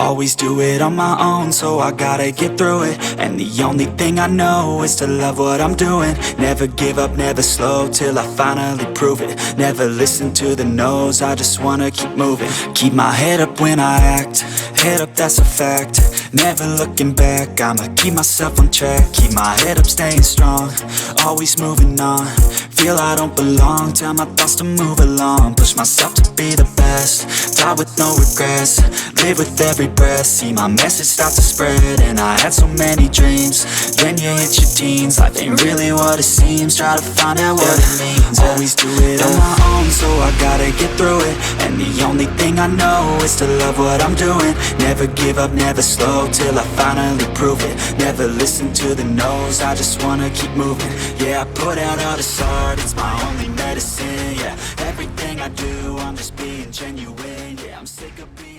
Always do it on my own, so I gotta get through it. And the only thing I know is to love what I'm doing. Never give up, never slow, till I finally prove it. Never listen to the no's, I just wanna keep moving. Keep my head up when I act, head up, that's a fact. Never looking back, I'ma keep myself on track. Keep my head up, staying strong, always moving on. Feel I don't belong, tell my thoughts to move along. Push myself to be the best, die with no regrets. Live with every breath, see my message start to spread. And I had so many dreams, then you hit your teens. Life ain't really what it seems, try to find out what it means. Always do it on my own, so I gotta get through it. And the only thing I know is to love what I'm doing. Never give up, never slow, till I finally prove it. Never listen to the no's, I just wanna keep moving. Yeah, I put out all this art, it's my only medicine. Yeah, everything I do, I'm just being genuine. Yeah, I'm sick of being